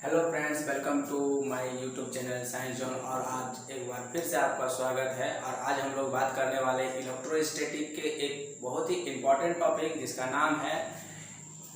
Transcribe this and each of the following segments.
Hello friends, welcome to my YouTube channel science zone. और आज एक बार फिर से आपका स्वागत है। और आज हम लोग बात करने वाले इलेक्ट्रोस्टैटिक के एक बहुत ही इम्पोर्टेंट टॉपिक जिसका नाम है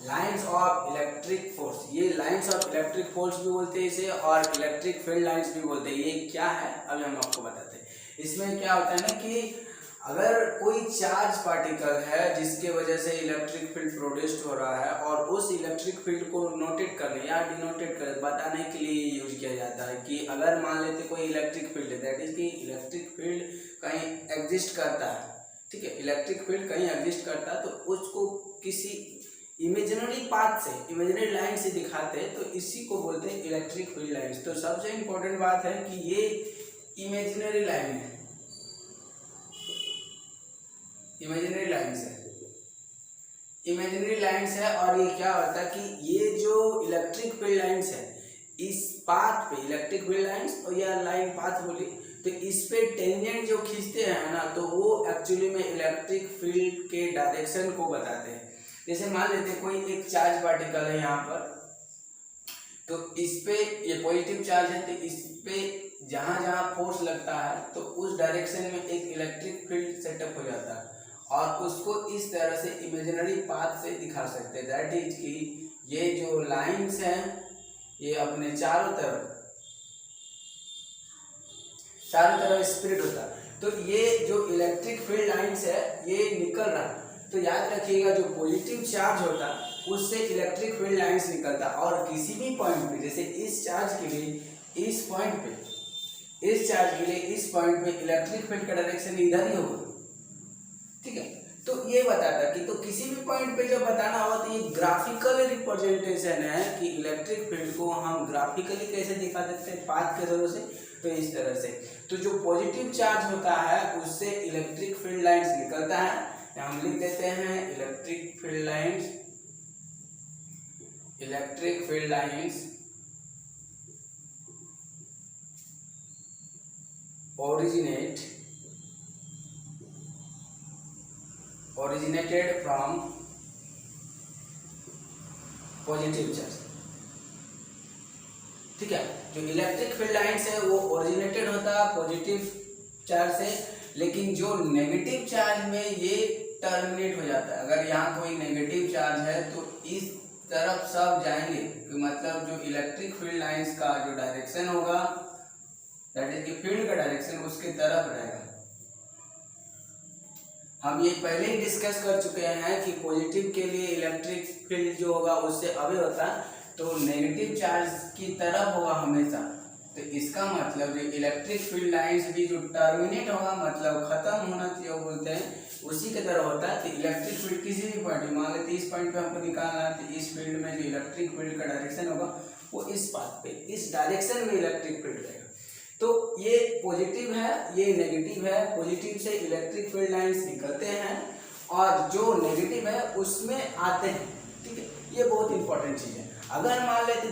लाइंस ऑफ इलेक्ट्रिक फोर्स। ये लाइंस ऑफ इलेक्ट्रिक फोर्स भी बोलते हैं इसे, और इलेक्ट्रिक फील्ड लाइंस भी बोलते हैं। ये क्या है अभी हम आपको बताते हैं। इसमें क्या होता है ना कि अगर कोई चार्ज पार्टिकल है जिसके वजह से इलेक्ट्रिक फील्ड प्रोड्यूस्ड हो रहा है, और उस इलेक्ट्रिक फील्ड को नोटेट करने या डिनोटेट कर बताने के लिए यूज किया जाता है कि अगर मान लेते कोई इलेक्ट्रिक फील्ड है, दैट इज कि इलेक्ट्रिक फील्ड कहीं एग्जिस्ट करता है, ठीक है, इलेक्ट्रिक फील्ड कहीं एग्जिस्ट करता है, तो उसको किसी इमेजिनरी पाथ से, इमेजिनरी लाइन से दिखाते हैं, तो इसी को बोलते हैं इलेक्ट्रिक फील्ड लाइन्स। तो सबसे इंपॉर्टेंट बात है कि ये इमेजिनरी लाइन है, इमेजिनरी लाइन्स है, इमेजिनरी लाइन्स है। और ये क्या होता है कि ये जो इलेक्ट्रिक फील्ड लाइन्स है, इस पाथ पे इलेक्ट्रिक फील्ड लाइन्स और या लाइन पाथ बोली, तो इस पे टेंजेंट जो खींचते हैं ना, तो वो एक्चुअली में इलेक्ट्रिक फील्ड के डायरेक्शन को बताते हैं। जैसे मान लेते हैं कोई एक चार्ज पार्टिकल है यहाँ पर, तो इस पे ये पॉजिटिव चार्ज है, तो इस पे जहाँ जहाँ फोर्स लगता है तो उस डायरेक्शन में एक इलेक्ट्रिक फील्ड सेटअप हो जाता है, और उसको इस तरह से इमेजिनरी पाथ से दिखा सकते हैं। दैट इज कि ये जो लाइंस हैं ये अपने चारों तरफ स्प्रेड होता है। तो ये जो इलेक्ट्रिक फील्ड लाइंस है ये निकल रहा है, तो याद रखिएगा जो पॉजिटिव चार्ज होता है उससे इलेक्ट्रिक फील्ड लाइंस निकलता है। और किसी भी पॉइंट पे, जैसे इस चार्ज के लिए इस पॉइंट पे, इस चार्ज के लिए इस पॉइंट पे इलेक्ट्रिक फील्ड का डायरेक्शन इधर ही होगा, ठीक है। तो ये बताता कि तो किसी भी पॉइंट पे जब बताना हो तो ये ग्राफिकल रिप्रेजेंटेशन है कि इलेक्ट्रिक फील्ड को हम ग्राफिकली कैसे दिखा देते हैं, पाथ के जरूर से, तो इस तरह से। तो जो पॉजिटिव चार्ज होता है उससे इलेक्ट्रिक फील्ड लाइंस निकलता है, हम लिख देते हैं electric field lines, electric field lines originated from positive charge, ठीक है। जो इलेक्ट्रिक फील्ड लाइंस है वो ओरिजिनेटेड होता है पॉजिटिव चार्ज से, लेकिन जो नेगेटिव चार्ज में ये टर्मिनेट हो जाता है। अगर यहाँ कोई नेगेटिव चार्ज है तो इस तरफ सब जाएंगे, मतलब जो इलेक्ट्रिक फील्ड लाइंस का जो डायरेक्शन होगा, दैट इज कि फील्ड का डायरेक्शन उसके तरफ रहेगा। हम ये पहले ही डिस्कस कर चुके हैं कि पॉजिटिव के लिए इलेक्ट्रिक फील्ड जो होगा उससे अवे होता है, तो नेगेटिव चार्ज की तरफ होगा हमेशा। तो इसका मतलब जो इलेक्ट्रिक फील्ड लाइंस भी जो टर्मिनेट होगा, मतलब खत्म होना चाहिए, वो बोलते हैं उसी की तरह होता है। तो इलेक्ट्रिक फील्ड किसी भी पॉइंट, मान लेते इस पॉइंट पे हमको निकालना है, तो इस फील्ड में जो इलेक्ट्रिक फील्ड का डायरेक्शन होगा वो इस पाथ पे, इस डायरेक्शन में इलेक्ट्रिक फील्ड रहेगा। तो ये पॉजिटिव है, ये नेगेटिव है। पॉजिटिव से इलेक्ट्रिक फील्ड लाइंस निकलते हैं और जो नेगेटिव है उसमें आते हैं, ठीक है। ये बहुत इंपॉर्टेंट चीज है। अगर मान लेते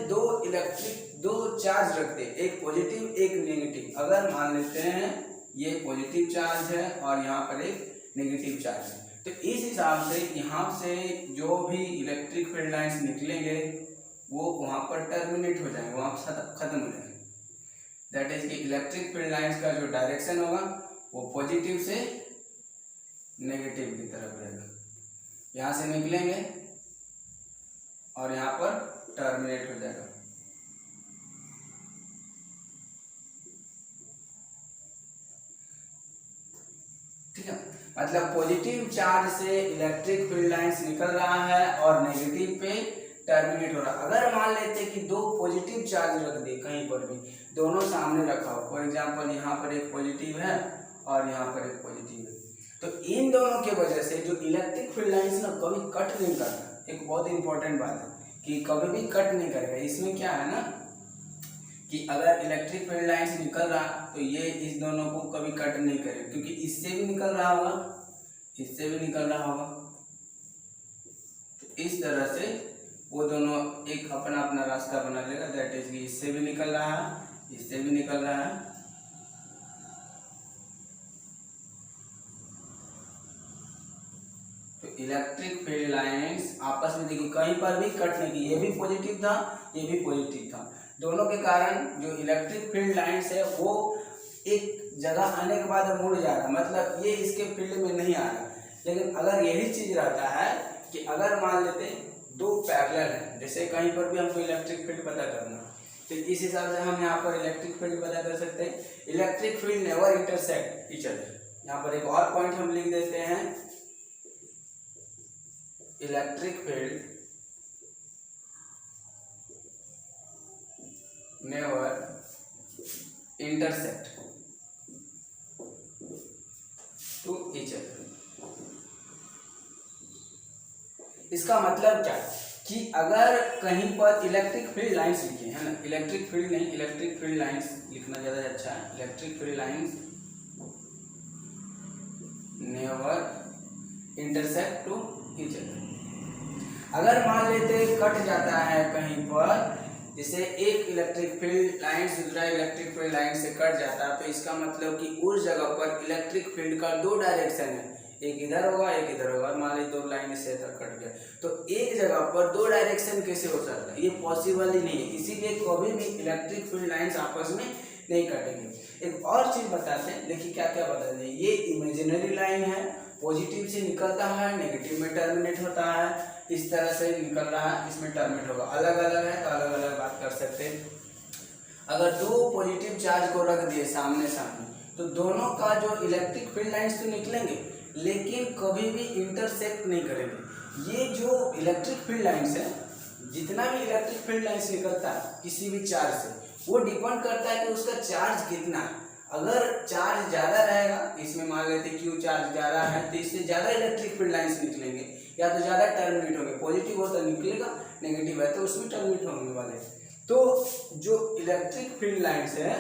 दो चार्ज रखते हैं, एक पॉजिटिव एक नेगेटिव, अगर मान लेते हैं ये पॉजिटिव चार्ज है और यहाँ पर एक नेगेटिव चार्ज है, तो इस हिसाब से यहाँ से जो भी इलेक्ट्रिक फील्ड लाइंस निकलेंगे वो वहाँ पर टर्मिनेट हो जाएंगे, वहाँ खत्म हो जाएंगे। दैट इज कि इलेक्ट्रिक फील्ड लाइंस का जो डायरेक्शन होगा वो पॉजिटिव से नेगेटिव की तरफ रहेगा। यहाँ से निकलेंगे और यहाँ पर टर्मिनेट हो जाएगा। ठीक है, मतलब पॉजिटिव चार्ज से इलेक्ट्रिक फील्ड लाइंस निकल रहा है और नेगेटिव पे टर्मिनेट हो रहा है। अगर मान लेते कि दो पॉजिटिव चार्ज रख दे कहीं पर भी, दोनों सामने रखा हो, फॉर एग्जांपल यहाँ पर एक पॉजिटिव है और यहाँ पर एक पॉजिटिव है, तो इन दोनों के वजह से जो इलेक्ट्रिक फील्ड लाइंस ना कभी कट नहीं करता। एक बहुत इंपॉर्टेंट बात है कि कभी भी कट नहीं करेगा। इसमें क्या है ना कि अगर इलेक्ट्रिक फील्ड लाइंस निकल रहा तो ये इस दोनों को कभी कट नहीं करेगा, क्योंकि इससे भी निकल रहा होगा, इससे भी निकल रहा होगा। तो इस तरह से वो दोनों एक अपना अपना रास्ता बना लेगा। दैट इज कि इससे भी निकल रहा है, इससे भी निकल रहा है, तो इलेक्ट्रिक फील्ड लाइंस आपस में देखिए कहीं पर भी कट नहीं की। ये भी पॉजिटिव था, ये भी पॉजिटिव था, दोनों के कारण जो इलेक्ट्रिक फील्ड लाइंस है वो एक जगह आने के बाद मुड़ जा रहा है, मतलब ये इसके फील्ड में नहीं आ रहा। लेकिन अगर यही चीज रहता है कि अगर मान लेते दो पैरेलल है, जैसे कहीं पर भी हमको इलेक्ट्रिक फील्ड पता करना, तो इस हिसाब से हम यहाँ पर इलेक्ट्रिक फील्ड पता कर सकते हैं। Electric field never intersect each other. यहाँ पर एक और पॉइंट हम लिख देते हैं, electric field never intersect to each other. इसका मतलब क्या कि अगर कहीं पर इलेक्ट्रिक फील्ड लाइंस लिखे है ना, इलेक्ट्रिक फील्ड नहीं, इलेक्ट्रिक फील्ड लाइंस लिखना ज्यादा अच्छा है। Electric field lines never intersect to each other. अगर मान लेते कट जाता है कहीं पर, जैसे एक इलेक्ट्रिक फील्ड लाइन दूसरा इलेक्ट्रिक फील्ड लाइन से कट जाता है, तो इसका मतलब कि उस जगह पर इलेक्ट्रिक फील्ड का दो डायरेक्शन है, एक इधर होगा एक इधर होगा। मान लीजिए दो लाइन से तक कट गया, तो एक जगह पर दो डायरेक्शन कैसे हो सकता है, ये पॉसिबल ही नहीं है। इसीलिए कभी भी इलेक्ट्रिक फील्ड लाइंस आपस में नहीं कटेंगे। एक और चीज बताते हैं, देखिए क्या क्या बताते हैं। ये इमेजिनरी लाइन है, पॉजिटिव से निकलता है, नेगेटिव में टर्मिनेट होता है, इस तरह से निकल रहा है, इसमें टर्मिनेट होगा। अलग अलग है तो अलग अलग बात कर सकते हैं। अगर दो पॉजिटिव चार्ज को रख दिए सामने सामने, तो दोनों का जो इलेक्ट्रिक फील्ड लाइंस तो निकलेंगे लेकिन कभी भी इंटरसेक्ट नहीं करेंगे। ये जो इलेक्ट्रिक फील्ड लाइंस है, जितना भी इलेक्ट्रिक फील्ड लाइंस निकलता है किसी भी चार्ज से, वो डिपेंड करता है कि उसका चार्ज कितना है। अगर चार्ज ज्यादा रहेगा, इसमें मान लेते क्यू चार्ज ज्यादा है, तो इससे ज्यादा इलेक्ट्रिक फील्ड लाइंस निकलेंगे या तो ज्यादा टर्मिनेट होंगे। पॉजिटिव हो तो निकलेगा, नेगेटिव है तो उसमें टर्मिनेट होने वाले। तो जो इलेक्ट्रिक फील्ड लाइंस है,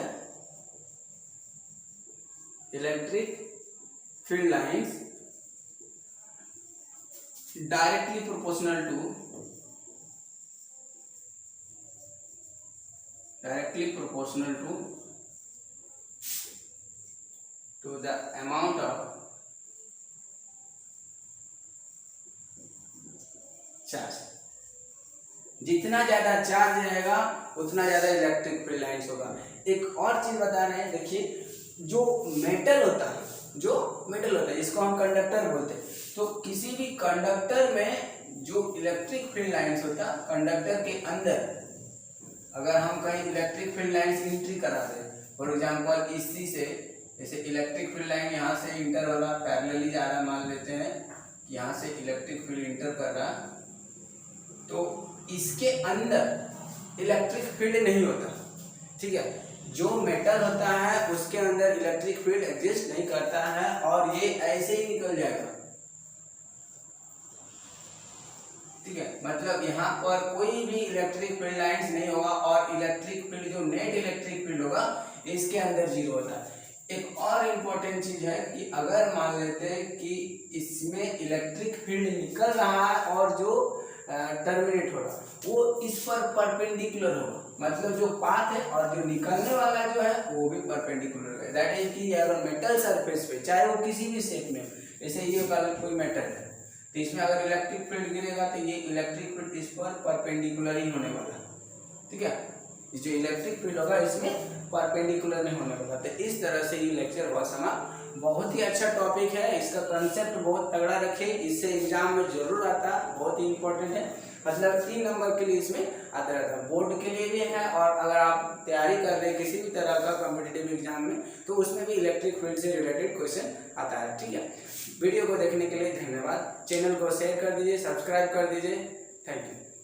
electric field lines directly proportional to the amount of charge. जितना ज्यादा चार्ज रहेगा उतना ज्यादा इलेक्ट्रिक फील्ड लाइंस होगा। एक और चीज बता रहे हैं, देखिए जो मेटल होता है इसको हम कंडक्टर बोलते हैं। तो किसी भी कंडक्टर में जो इलेक्ट्रिक फील्ड लाइंस होता है, कंडक्टर के अंदर अगर हम कहीं इलेक्ट्रिक फील्ड लाइंस एंट्री करा दें, फॉर एग्जांपल इसी से, जैसे इलेक्ट्रिक फील्ड लाइन यहाँ से इंटर हो रहा, पैरेलली जा रहा, मान लेते हैं यहाँ से इलेक्ट्रिक फील्ड इंटर कर रहा, तो इसके अंदर इलेक्ट्रिक फील्ड नहीं होता, ठीक है। जो मेटल होता है उसके अंदर इलेक्ट्रिक फील्ड एग्जिस्ट नहीं करता है और ये ऐसे ही निकल जाएगा, ठीक है। मतलब यहाँ पर कोई भी इलेक्ट्रिक फील्ड लाइंस नहीं होगा और इलेक्ट्रिक फील्ड जो नेट इलेक्ट्रिक फील्ड होगा इसके अंदर जीरो होता है। एक और इम्पोर्टेंट चीज है कि अगर मान लेते हैं कि इसमें इलेक्ट्रिक फील्ड निकल रहा है और जो टर्मिनेट हो रहा वो इस पर परपेंडिकुलर होगा, मतलब जो पाथ है और जो निकलने वाला जो है वो भी परपेंडिकुलर होगा। दैट इज कि अगर मेटल सरफेस पे चाहे वो किसी भी शेप में, जैसे ये कोई मेटल है तो इसमें अगर इलेक्ट्रिक फील्ड गिरेगा तो ये इलेक्ट्रिक फील्ड इस पर परपेंडिकुलर ही होने वाला, ठीक है। जो इलेक्ट्रिक फील्ड होगा इसमें परपेंडिकुलर नहीं होने वाला। तो इस तरह से ये लेक्चर हुआ समाप्त। बहुत ही अच्छा टॉपिक है, इसका कंसेप्ट बहुत तगड़ा रखे, इससे एग्जाम में जरूर आता, बहुत ही इंपॉर्टेंट है। मतलब 3 नंबर के लिए इसमें आता रहता है, बोर्ड के लिए भी है और अगर आप तैयारी कर रहे हैं किसी भी तरह का कॉम्पिटिटिव एग्जाम में तो उसमें भी इलेक्ट्रिक फील्ड से रिलेटेड क्वेश्चन आता है, ठीक है। वीडियो को देखने के लिए धन्यवाद। चैनल को शेयर कर दीजिए, सब्सक्राइब कर दीजिए। Thank you.